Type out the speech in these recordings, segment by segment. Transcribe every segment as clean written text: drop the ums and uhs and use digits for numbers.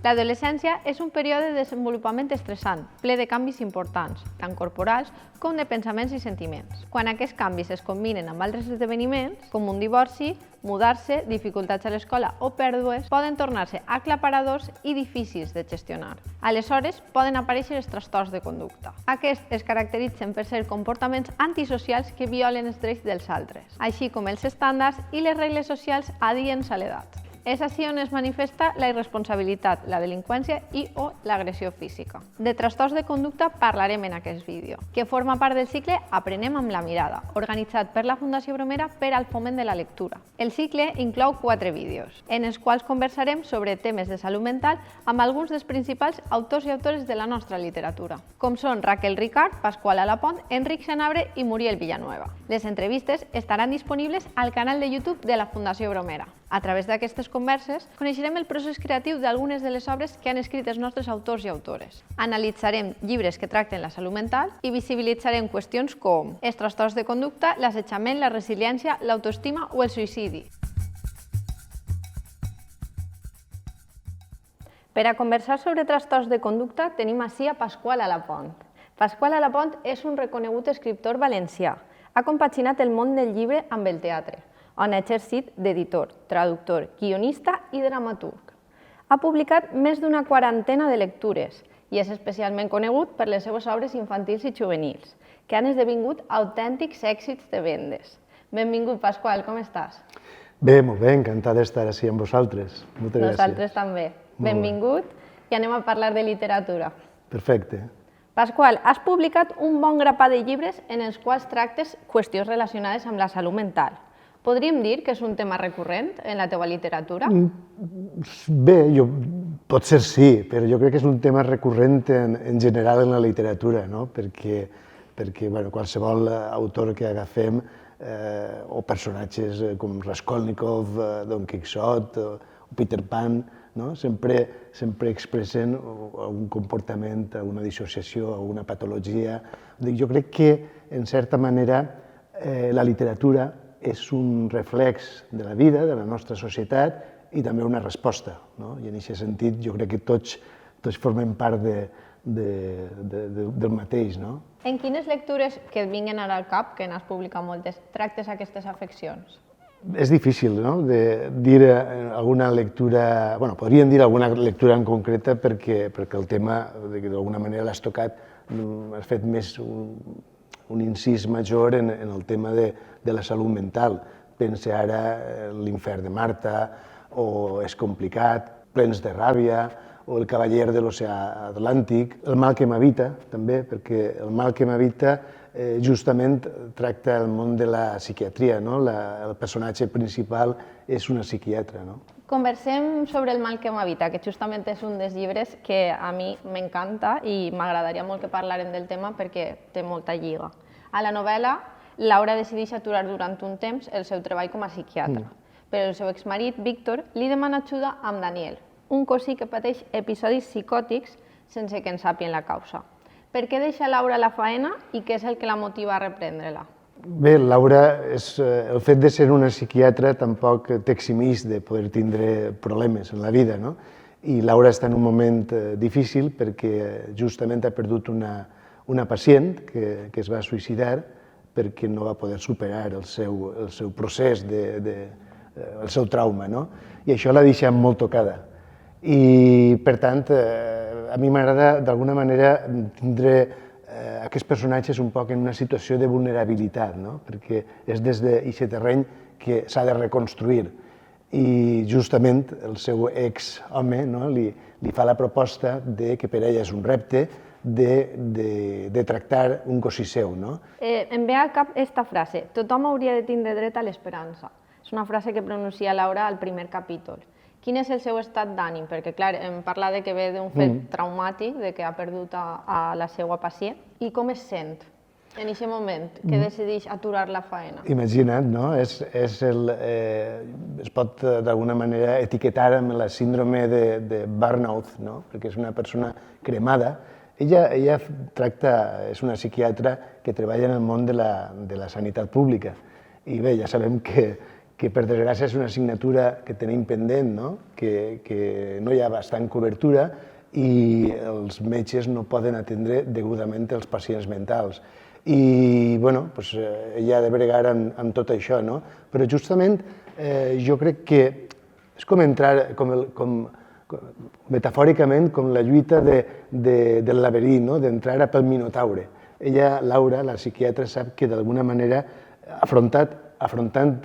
L'adolescència és un període de desenvolupament estressant, ple de canvis importants, tant corporals com de pensaments i sentiments. Quan aquests canvis es combinen amb altres esdeveniments, com un divorci, mudar-se, dificultats a l'escola o pèrdues, poden tornar-se aclaparadors i difícils de gestionar. Aleshores, poden aparèixer els trastorns de conducta. Aquests es caracteritzen per ser comportaments antisocials que violen els drets dels altres, així com els estàndards i les regles socials adients a l'edat. És així on es manifesta la irresponsabilitat, la delinqüència i o l'agressió física. De trastorns de conducta parlarem en aquest vídeo, que forma part del cicle Aprenem amb la mirada, organitzat per la Fundació Bromera per al foment de la lectura. El cicle inclou 4 vídeos, en els quals conversarem sobre temes de salut mental amb alguns dels principals autors i autores de la nostra literatura, com són Raquel Ricart, Pasqual Alapont, Enric Senabre i Muriel Villanueva. Les entrevistes estaran disponibles al canal de YouTube de la Fundació Bromera. A través d'aquestes converses, coneixerem el procés creatiu d'algunes de les obres que han escrit els nostres autors i autores. Analitzarem llibres que tracten la salut mental i visibilitzarem qüestions com els trastorns de conducta, l'assetjament, la resiliència, l'autoestima o el suïcidi. Per a conversar sobre trastorns de conducta tenim ací a Pasqual Alapont. Pasqual Alapont és un reconegut escriptor valencià. Ha compaginat el món del llibre amb el teatre, on ha exercit d'editor, traductor, guionista i dramaturg. Ha publicat més d'una quarantena de lectures i és especialment conegut per les seves obres infantils i juvenils, que han esdevingut autèntics èxits de vendes. Benvingut, Pasqual, com estàs? Bé, molt bé, encantat d'estar així amb vosaltres. Moltes gràcies. Nosaltres també. Benvingut i anem a parlar de literatura. Perfecte. Pasqual, has publicat un bon grapat de llibres en els quals tractes qüestions relacionades amb la salut mental. Podríem dir que és un tema recurrent en la teva literatura? Bé, potser sí, però jo crec que és un tema recurrent en general en la literatura, no? Perquè qualsevol autor que agafem, o personatges com Raskolnikov, Don Quixot o Peter Pan, sempre expressen algun comportament, alguna dissociació, alguna patologia. Jo crec que, en certa manera, la literatura és un reflex de la vida, de la nostra societat, i també una resposta. I en aquest sentit jo crec que tots formem part del mateix. En quines lectures, que et vinguen ara al cap, que n'has publicat moltes, tractes aquestes afeccions? És difícil de dir alguna lectura, podríem dir alguna lectura en concreta perquè el tema, d'alguna manera l'has tocat, has fet més un incís major en el tema de la salut mental. Pensa ara l'Infern de Marta, o És complicat, Plens de ràbia, o El cavaller de l'oceà Atlàntic, El mal que m'habita, també, perquè El mal que m'habita justament tracta el món de la psiquiatria. El personatge principal és una psiquiatra. Conversem sobre El mal que m'habita, que justament és un dels llibres que a mi m'encanta i m'agradaria molt que parlàrem del tema perquè té molta lliga. A la novel·la, Laura decideix aturar durant un temps el seu treball com a psiquiatra, però el seu exmarit, Víctor, li demana ajuda amb Daniel, un cosí que pateix episodis psicòtics sense que en sàpien la causa. Per què deixa Laura la faena i què és el que la motiva a reprendre-la? Bé, Laura, el fet de ser una psiquiatra tampoc t'eximeix de poder tindre problemes en la vida, I Laura està en un moment difícil perquè justament ha perdut una pacient que es va suïcidar perquè no va poder superar el seu procés, el seu trauma, I això l'ha deixat molt tocada. I, per tant, a mi m'agrada d'alguna manera tindre aquests personatges un poc en una situació de vulnerabilitat, perquè és des d'aquest terreny que s'ha de reconstruir. I justament el seu ex-home li fa la proposta que per ella és un repte de tractar un cosí seu. Em ve al cap esta frase: tothom hauria de tindre dret a l'esperança. És una frase que pronuncia Laura al primer capítol. Quin és el seu estat d'ànim? Perquè, clar, em parla que ve d'un fet traumàtic, que ha perdut a la seva pacient. I com es sent en aquest moment que decideix aturar la faena? Imagina't, es pot d'alguna manera etiquetar amb la síndrome de burnout, perquè és una persona cremada. Ella és una psiquiatra que treballa en el món de la sanitat pública. I bé, ja sabem que que per desgràcia és una assignatura que tenim pendent, no? Que no hi ha bastant cobertura i els metges no poden atendre degudament els pacients mentals. I bueno, doncs, ella ha de bregar amb tot això, no? Però justament jo crec que és com entrar, metafòricament, com la lluita del laberint, no? D'entrar pel Minotaure. Ella, Laura, la psiquiatra, sap que d'alguna manera, afrontant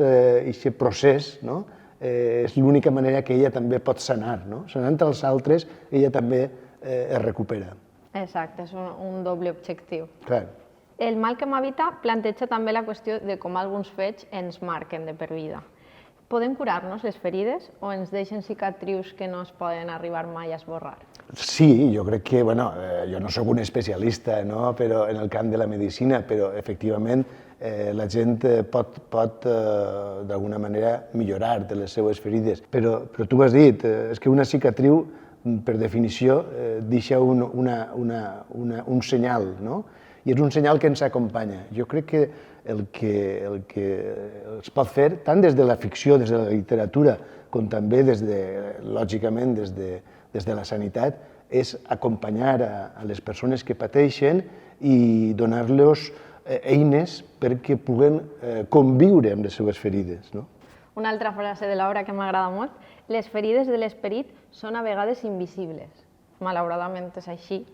aquest procés, no? És l'única manera que ella també pot sanar, no? Sanant els altres, ella també es recupera. Exacte, és un doble objectiu. Clar. El mal que m'habita planteja també la qüestió de com alguns fets ens marquen de per vida. Podem curar-nos les ferides o ens deixen cicatrius que no es poden arribar mai a esborrar? Sí, jo crec que, bueno, jo no sóc un especialista, no? Però en el camp de la medicina, però efectivament la gent pot d'alguna manera millorar de les seues ferides. Però tu has dit, és que una cicatriu, per definició, deixa un senyal, no? I és un senyal que ens acompanya. Jo crec que el que es pot fer, tant des de la ficció, des de la literatura, com també, lògicament, des de la sanitat, és acompanyar a les persones que pateixen i donar-los eines perquè puguen conviure amb les seves ferides. Una altra frase de l'obra que m'agrada molt: les ferides de l'esperit són a vegades invisibles. Malauradament és així.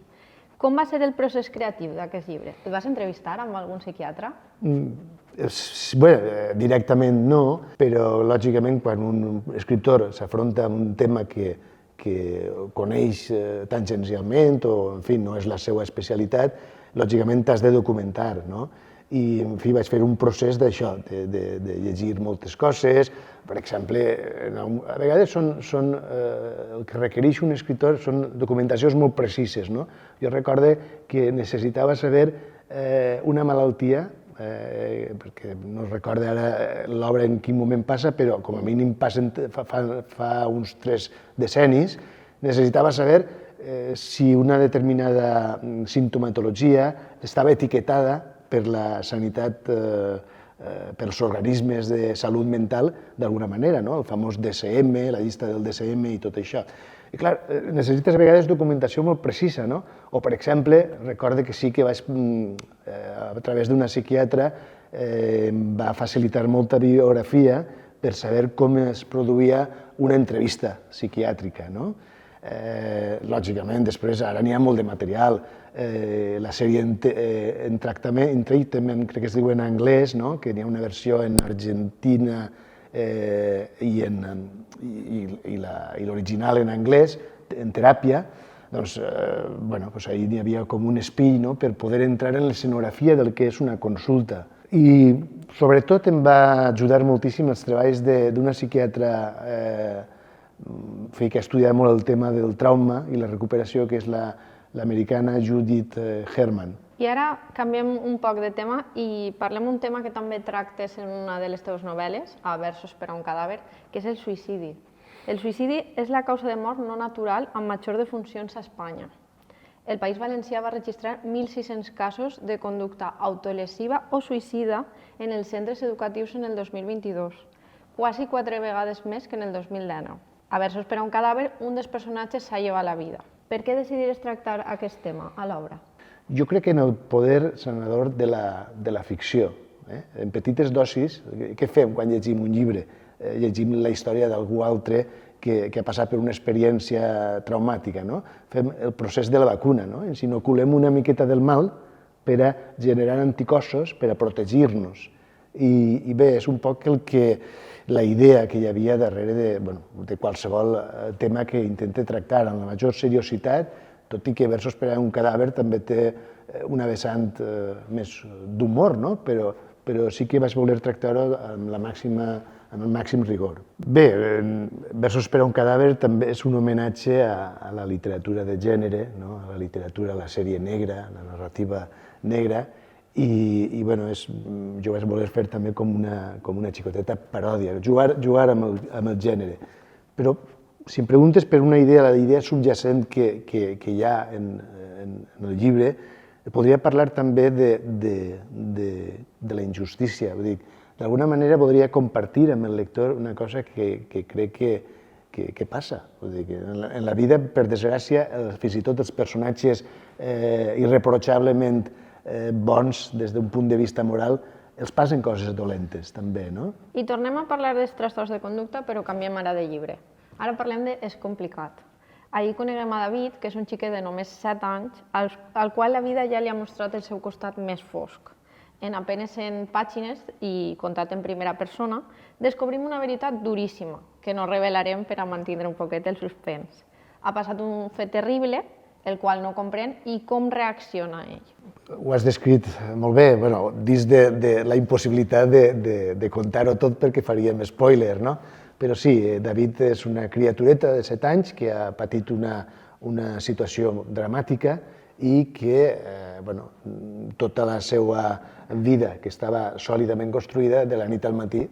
Com va ser el procés creatiu d'aquest llibre? Et vas entrevistar amb algun psiquiatre? Bé, directament no, però lògicament quan un escriptor s'afronta a un tema que coneix tangencialment o, en fi, no és la seva especialitat, lògicament t'has de documentar, no? I, en fi, vaig fer un procés d'això, de llegir moltes coses. Per exemple, a vegades el que requereix un escriptor són documentacions molt precises, no? Jo recorde que necessitava saber una malaltia, perquè no recordo ara l'obra en quin moment passa, però com a mínim passen fa uns 3 decennis, necessitava saber si una determinada simptomatologia estava etiquetada per la sanitat, pels organismes de salut mental d'alguna manera, no? El famós DSM, la llista del DSM i tot això. I clar, necessites a vegades documentació molt precisa, no? O, per exemple, recorde que sí que vaig, a través d'una psiquiatra, em va facilitar molta bibliografia per saber com es produïa una entrevista psiquiàtrica, no? Lògicament, després, ara n'hi ha molt de material. La sèrie en Treatment, crec que es diu en anglès, que n'hi ha una versió en Argentina i l'original en anglès, en teràpia. Doncs, ahir n'hi havia com un espill per poder entrar en l'escenografia del que és una consulta. I, sobretot, em va ajudar moltíssim els treballs d'una psiquiatra que ha estudiat molt el tema del trauma i la recuperació, que és l'americana Judith Herman. I ara canviem un poc de tema i parlem un tema que també tractes en una de les teves novel·les, a Versos per a un cadàver, que és el suïcidi. El suïcidi és la causa de mort no natural amb major defuncions a Espanya. El País Valencià va registrar 1.600 casos de conducta autolesiva o suïcida en els centres educatius en el 2022, quasi 4 vegades més que en el 2019. A Versos per a un cadàver, un dels personatges s'ha llevat la vida. Per què decidiries tractar aquest tema a l'obra? Jo crec en el poder sanador de la ficció. En petites dosis, què fem quan llegim un llibre? Llegim la història d'algú altre que ha passat per una experiència traumàtica. Fem el procés de la vacuna, ens inoculem una miqueta del mal per a generar anticossos, per a protegir-nos. I bé, és un poc la idea que hi havia darrere de qualsevol tema que intente tractar amb la major seriositat, tot i que Versos per a un cadàver també té una vessant més d'humor, però sí que vaig voler tractar-ho amb el màxim rigor. Bé, Versos per a un cadàver també és un homenatge a la literatura de gènere, a la literatura, a la sèrie negra, a la narrativa negra, i jo vaig voler fer també com una xicoteta paròdia, jugar amb el gènere. Però si em preguntes per una idea, la idea subjacent que hi ha en el llibre, podria parlar també de la injustícia. d'alguna manera voldria compartir amb el lector una cosa que crec que passa. Vull dir que en la vida, per desgràcia, fins i tot els personatges irreprotxablement bons des d'un punt de vista moral, els passen coses dolentes, també, no? I tornem a parlar dels trastorns de conducta, però canviem ara de llibre. Ara parlem de És complicat. Ahir coneguem a David, que és un xiquet de només 7 anys, al qual la vida ja li ha mostrat el seu costat més fosc. En apenes 100 pàgines i contat en primera persona, descobrim una veritat duríssima, que no revelarem per a mantenir un poquet el suspens. Ha passat un fet terrible, el qual no comprèn, i com reacciona ell. Ho has descrit molt bé, dins de la impossibilitat de contar-ho tot perquè faríem spoiler, no? Però sí, David és una criatureta de 7 anys que ha patit una situació dramàtica i que tota la seva vida, que estava sòlidament construïda, de la nit al matí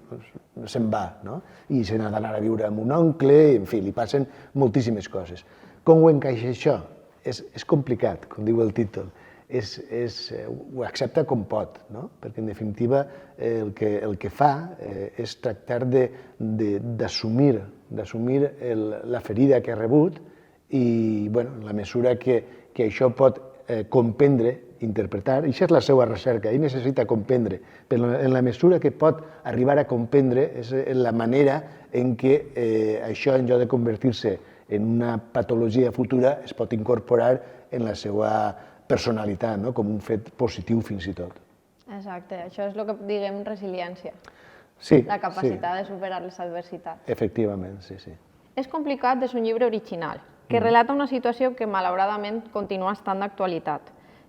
se'n va, no? I se n'ha d'anar a viure amb un oncle, i, en fi, li passen moltíssimes coses. Com ho encaixa això? És complicat, com diu el títol. Ho accepta com pot, no? Perquè en definitiva el que fa és tractar d'assumir la ferida que ha rebut i en la mesura que això pot comprendre, interpretar, i això és la seva recerca, ell necessita comprendre, però en la mesura que pot arribar a comprendre és la manera en què això, en lloc de convertir-se en una patologia futura, es pot incorporar en la seva personalitat, com un fet positiu fins i tot. Exacte, això és el que diguem resiliència. Sí. La capacitat de superar les adversitats. Efectivament, sí. És complicat és un llibre original, que relata una situació que malauradament continua estant d'actualitat.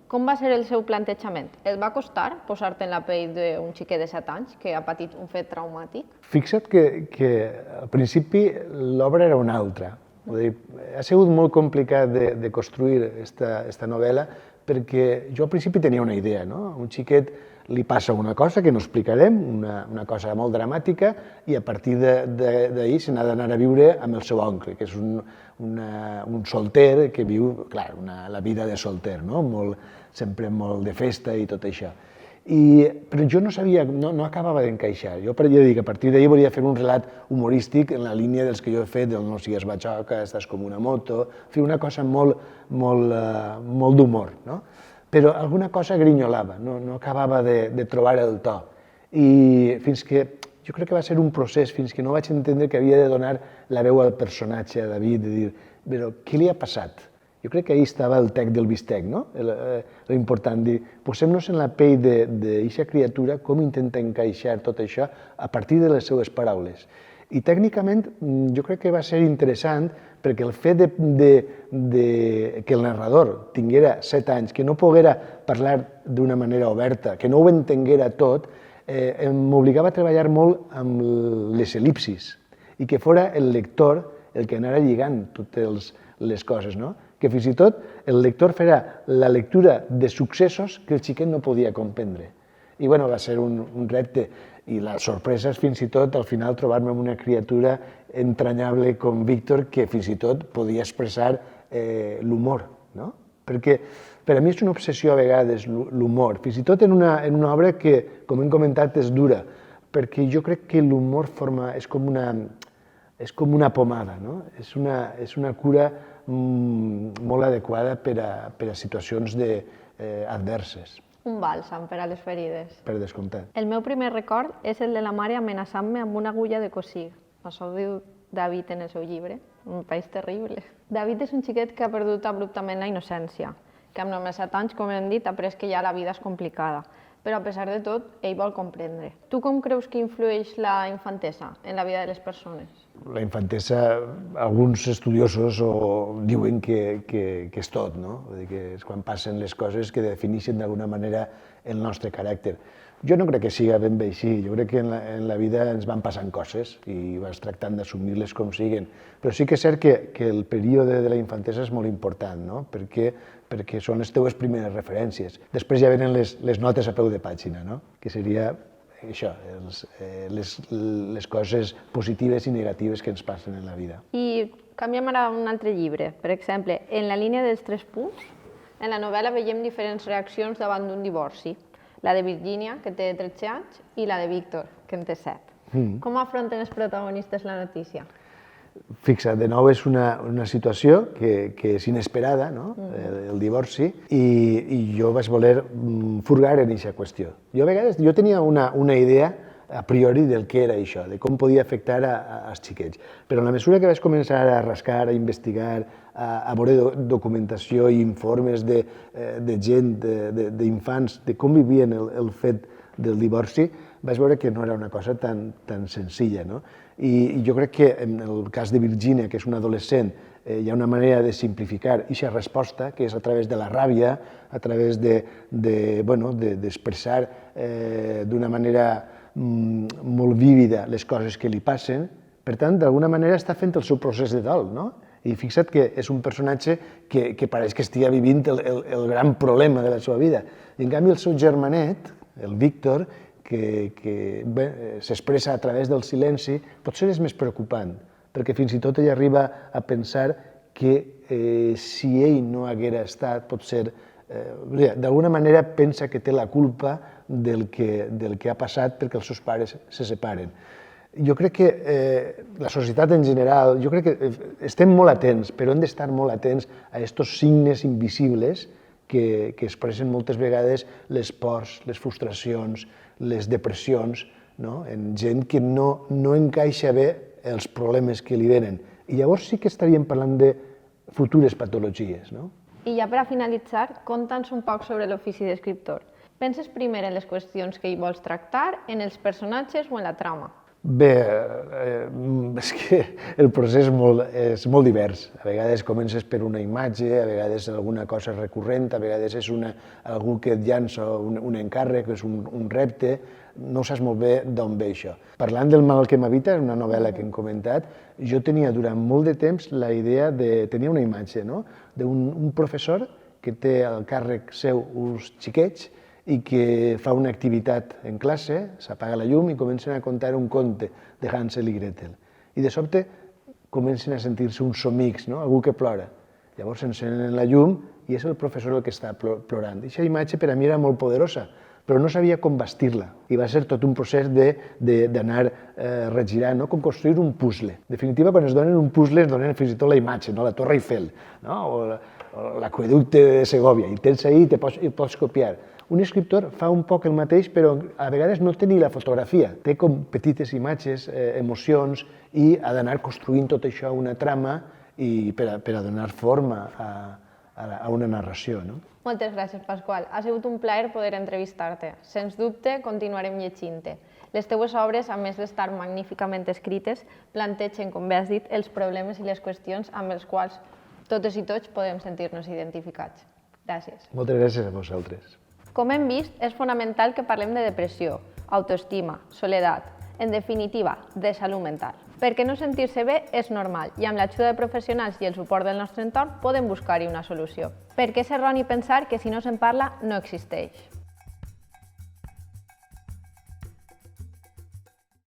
Com va ser el seu plantejament? Et va costar posar-te en la pell d'un xiquet de 7 anys que ha patit un fet traumàtic? Fixa't que al principi l'obra era una altra. Ha sigut molt complicat de construir aquesta novel·la perquè jo al principi tenia una idea, no? A un xiquet li passa una cosa que no explicarem, una cosa molt dramàtica, i a partir d'ahir se n'ha d'anar a viure amb el seu oncle, que és un solter que viu, clar, la vida de solter, sempre molt de festa i tot això. Però jo no sabia, no acabava d'encaixar. Jo dic, a partir d'ahir volia fer un relat humorístic en la línia dels que jo he fet, del No sigues batxoca, Estàs com una moto, fer una cosa molt d'humor, no? Però alguna cosa grinyolava, no acabava de trobar el to. I fins que, jo crec que va ser un procés, fins que no vaig entendre que havia de donar la veu al personatge, a David, de dir, però què li ha passat? Jo crec que ahí estava el tec del bistec, no? L'important, dir, posem-nos en la pell d'aquesta criatura, com intenta encaixar tot això a partir de les seues paraules. I tècnicament jo crec que va ser interessant perquè el fet que el narrador tinguera 7 anys, que no poguera parlar d'una manera oberta, que no ho entenguera tot, m'obligava a treballar molt amb les el·lipsis i que fora el lector el que anara lligant totes les coses, no? Que fins i tot el lector farà la lectura de successos que el xiquet no podia comprendre. I va ser un repte. I la sorpresa és fins i tot al final trobar-me amb una criatura entranyable com Víctor que fins i tot podia expressar l'humor, no? Perquè per a mi és una obsessió a vegades l'humor, fins i tot en una obra que, com hem comentat, és dura, perquè jo crec que l'humor és com una pomada, no? És una cura molt adequada per a situacions adverses. Un bàlsam per a les ferides. Per descomptat. El meu primer record és el de la mare amenaçant-me amb una agulla de cosir. Això ho diu David en el seu llibre. Un país terrible. David és un xiquet que ha perdut abruptament la innocència, que amb només 7 anys, com hem dit, ha après que ja la vida és complicada. Però a pesar de tot, ell vol comprendre. Tu com creus que influeix la infantesa en la vida de les persones? La infantesa, alguns estudiosos diuen que és tot, no? Vull dir que és quan passen les coses que defineixen d'alguna manera el nostre caràcter. Jo no crec que sigui ben bé així, jo crec que en la vida ens van passant coses i vas tractant d'assumir-les com siguen. Però sí que és cert que el període de la infantesa és molt important, no? Perquè són les teues primeres referències. Després ja venen les notes a peu de pàgina, no? Que seria això, les coses positives i negatives que ens passen en la vida. I canviem ara a un altre llibre. Per exemple, en la línia dels 3 punts, en la novel·la veiem diferents reaccions davant d'un divorci. La de Virginia, que té 13 anys, i la de Víctor, que en té 7. Com afronten els protagonistes la notícia? Fixa't, de nou és una situació que és inesperada, no? El divorci, i jo vaig voler furgar en aquesta qüestió. Jo a vegades tenia una idea a priori del que era això, de com podia afectar als xiquets. Però en la mesura que vaig començar a rascar, a investigar, a veure documentació i informes de gent, d'infants, de com vivien el fet del divorci, vaig veure que no era una cosa tan senzilla. I jo crec que en el cas de Virginia, que és una adolescent, hi ha una manera de simplificar aquesta resposta, que és a través de la ràbia, a través d'expressar d'una manera molt vívida les coses que li passen. Per tant, d'alguna manera està fent el seu procés de dol, no? I fixa't que és un personatge que pareix que estigui vivint el gran problema de la seva vida. I en canvi el seu germanet, el Víctor, que s'expressa a través del silenci, potser és més preocupant, perquè fins i tot ell arriba a pensar que si ell no haguera estat, potser, d'alguna manera pensa que té la culpa del que ha passat perquè els seus pares se separen. Jo crec que la societat en general, jo crec que estem molt atents, però hem d'estar molt atents a aquests signes invisibles que expressen moltes vegades les pors, les frustracions, les depressions, en gent que no encaixa bé els problemes que li venen. I llavors sí que estaríem parlant de futures patologies. I ja per a finalitzar, conta'ns un poc sobre l'ofici d'escriptor. Penses primer en les qüestions que hi vols tractar, en els personatges o en la trama? Bé, és que el procés és molt divers. A vegades comences per una imatge, a vegades alguna cosa recurrent, a vegades és algú que et llança un encàrrec, és un repte, no saps molt bé d'on ve això. Parlant del mal que m'habita, una novel·la que hem comentat, jo tenia durant molt de temps la idea de tenir una imatge, d'un professor que té al càrrec seu uns xiquets i que fa una activitat en classe, s'apaga la llum i comencen a contar un conte de Hansel i Gretel. I de sobte comencen a sentir-se uns somics, algú que plora. Llavors s'encenen la llum i és el professor el que està plorant. Aquesta imatge per a mi era molt poderosa, però no sabia com bastir-la. I va ser tot un procés d'anar regirant, com construir un puzzle. En definitiva, quan es donen un puzzle, es donen fins i tot la imatge, la Torre Eiffel, o l'aqüeducte de Segòvia, i tens ahí i pots copiar. Un escriptor fa un poc el mateix, però a vegades no té ni la fotografia. Té com petites imatges, emocions, i ha d'anar construint tot això una trama per a donar forma a una narració. Moltes gràcies, Pasqual. Ha sigut un plaer poder entrevistar-te. Sens dubte, continuarem llegint-te. Les teues obres, a més d'estar magníficament escrites, plantegen, com bé has dit, els problemes i les qüestions amb els quals totes i tots podem sentir-nos identificats. Gràcies. Moltes gràcies a vosaltres. Com hem vist, és fonamental que parlem de depressió, autoestima, soledat, en definitiva, de salut mental. Perquè no sentir-se bé és normal i amb l'ajuda de professionals i el suport del nostre entorn podem buscar-hi una solució. Perquè és erroni pensar que si no se'n parla no existeix.